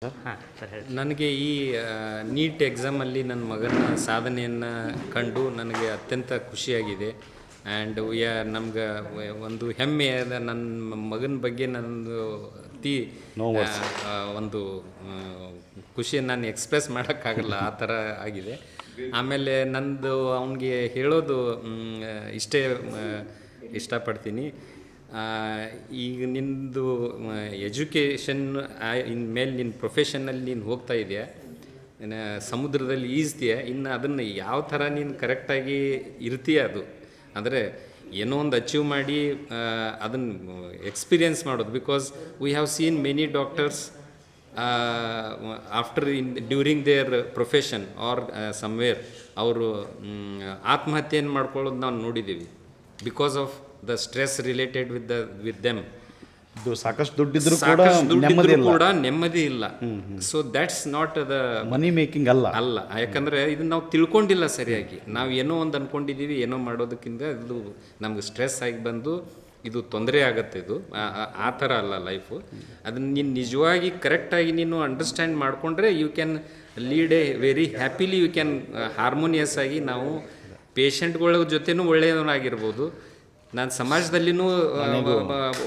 ಹಾಂ ಸರ್ ಹೇಳಿ. ನನಗೆ ಈ ನೀಟ್ ಎಕ್ಸಾಮಲ್ಲಿ ನನ್ನ ಮಗನ ಸಾಧನೆಯನ್ನು ಕಂಡು ನನಗೆ ಅತ್ಯಂತ ಖುಷಿಯಾಗಿದೆ. ಆ್ಯಂಡ್ ನಮ್ಗೆ ಒಂದು ಹೆಮ್ಮೆ ಅದ. ನನ್ನ ಮಗನ ಬಗ್ಗೆ ನನ್ನದು ಅತಿ ಒಂದು ಖುಷಿಯನ್ನು ನಾನು ಎಕ್ಸ್ಪ್ರೆಸ್ ಮಾಡೋಕ್ಕಾಗಲ್ಲ, ಆ ಥರ ಆಗಿದೆ. ಆಮೇಲೆ ನಂದು ಅವನಿಗೆ ಹೇಳೋದು ಇಷ್ಟಪಡ್ತೀನಿ. ಈಗ ನಿನ್ನದು ಎಜುಕೇಷನ್ ಇನ್ಮೇಲೆ ನಿನ್ನ ಪ್ರೊಫೆಷನಲ್ಲಿ ನೀನು ಹೋಗ್ತಾ ಇದೆಯಾ, ಸಮುದ್ರದಲ್ಲಿ ಈಜ್ತೀಯ, ಇನ್ನು ಅದನ್ನು ಯಾವ ಥರ ನೀನು ಕರೆಕ್ಟಾಗಿ ಇರ್ತೀಯ ಅದು ಅಂದರೆ ಏನೋ ಒಂದು ಅಚೀವ್ ಮಾಡಿ ಅದನ್ನು ಎಕ್ಸ್ಪೀರಿಯನ್ಸ್ ಮಾಡೋದು. Because we have seen many doctors after during their profession or somewhere ಅವರು ಆತ್ಮಹತ್ಯೆಯನ್ನು ಮಾಡ್ಕೊಳ್ಳೋದು ನಾವು ನೋಡಿದ್ದೀವಿ. Because of the stress related with them. ಸಾಕಷ್ಟು ದುಡ್ಡಿದ್ರು ಕೂಡ ನೆಮ್ಮದಿ ಇಲ್ಲ. So that's not the money making ಅಲ್ಲ. ಯಾಕಂದರೆ ಇದನ್ನು ನಾವು ತಿಳ್ಕೊಂಡಿಲ್ಲ ಸರಿಯಾಗಿ. ನಾವು ಏನೋ ಒಂದು ಅಂದ್ಕೊಂಡಿದ್ದೀವಿ, ಏನೋ ಮಾಡೋದಕ್ಕಿಂತ ಇದು ನಮ್ಗೆ ಸ್ಟ್ರೆಸ್ ಆಗಿ ಬಂದು ಇದು ತೊಂದರೆ ಆಗತ್ತೆ. ಇದು ಆ ಥರ ಅಲ್ಲ ಲೈಫು. ಅದನ್ನು ನೀನು ನಿಜವಾಗಿ ಕರೆಕ್ಟಾಗಿ ನೀನು ಅಂಡರ್ಸ್ಟ್ಯಾಂಡ್ ಮಾಡಿಕೊಂಡ್ರೆ you can lead a very happily, you can harmonious ಆಗಿ ನಾವು ಪೇಷಂಟ್ಗಳ ಜೊತೆನೂ ಒಳ್ಳೆಯವನಾಗಿರ್ಬೋದು, ನಾನು ಸಮಾಜದಲ್ಲಿನೂ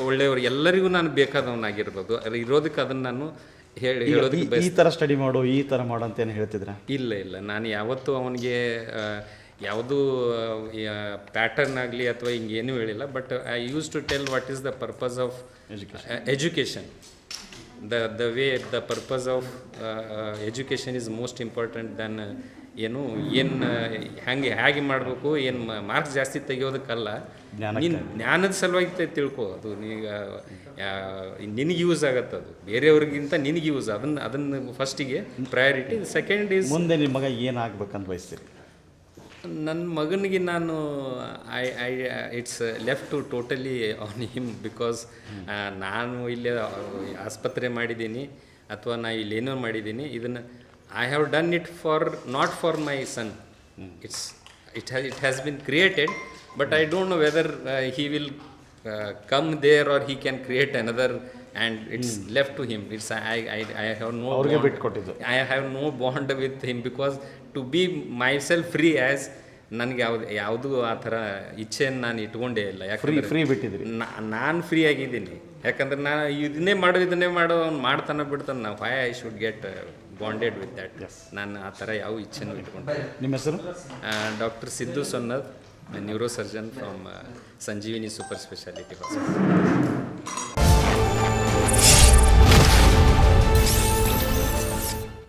ಒಳ್ಳೆಯವರು, ಎಲ್ಲರಿಗೂ ನಾನು ಬೇಕಾದವನಾಗಿರ್ಬೋದು. ಇರೋದಕ್ಕೆ ಅದನ್ನು ನಾನು ಹೇಳೋದಕ್ಕೆ ಈ ಥರ ಸ್ಟಡಿ ಮಾಡು, ಈ ಥರ ಮಾಡು ಅಂತ ಏನು ಹೇಳ್ತಿದ್ರ? ಇಲ್ಲ, ನಾನು ಯಾವತ್ತೂ ಅವನಿಗೆ ಯಾವುದೂ ಪ್ಯಾಟರ್ನ್ ಆಗಲಿ ಅಥವಾ ಹಿಂಗೇನೂ ಹೇಳಿಲ್ಲ. But I use to tell what is the purpose of education. The way the purpose of education is most important then ಏನು ಹೇಗೆ ಮಾಡಬೇಕು, ಏನು ಮಾರ್ಕ್ಸ್ ಜಾಸ್ತಿ ತೆಗಿಯೋದಕ್ಕಲ್ಲ, ನೀನು ಜ್ಞಾನದ ಸಲುವಾಗಿ ತಿಳ್ಕೊ. ಅದು ನಿನಗೆ ಯೂಸ್ ಆಗತ್ತೆ, ಅದು ಬೇರೆಯವ್ರಿಗಿಂತ ನಿನಗೆ ಯೂಸ್. ಅದನ್ನು ಫಸ್ಟಿಗೆ ಪ್ರಯಾರಿಟಿ. ಸೆಕೆಂಡ್ ಈಸ್ ಮುಂದೆ ನಿಮ್ಮ ಮಗ ಏನಾಗಬೇಕಂತ ಬಯಸ್ತೀರಿ? ನನ್ನ ಮಗನಿಗೆ ನಾನು it's left to totally on him. Because ನಾನು ಇಲ್ಲಿ ಆಸ್ಪತ್ರೆ ಮಾಡಿದ್ದೀನಿ ಅಥವಾ ನಾ ಇಲ್ಲೇನೋ ಮಾಡಿದ್ದೀನಿ, ಇದನ್ನು I have done it not for my son. It has been created, but I don't know whether he will come there or he can create another, and it's left to him. I have no bond. I have no bond with him, because to be myself free as ನನಗೆ ಯಾವುದು ಆ ಥರ ಇಚ್ಛೆಯನ್ನು ನಾನು ಇಟ್ಕೊಂಡೇ ಇಲ್ಲ. ಯಾಕಂದರೆ free ಬಿಟ್ಟಿದ್ರಿ, ನಾನು free ಆಗಿದ್ದೀನಿ. ಯಾಕಂದ್ರೆ ನಾನು ಇದನ್ನೇ ಮಾಡೋ ಅವ್ನು ಮಾಡ್ತಾನೆ ಬಿಡ್ತಾನೆ. ನಾವು why I should get bonded with that. ನಾನು ಆ ಥರ ಯಾವ ಇಚ್ಛೆನೂ ಇಟ್ಕೊಂಡೆ. ನಿಮ್ಮ ಹೆಸರು? Doctor Siddu Sonnad, neurosurgeon from Sanjeevini super speciality hospital.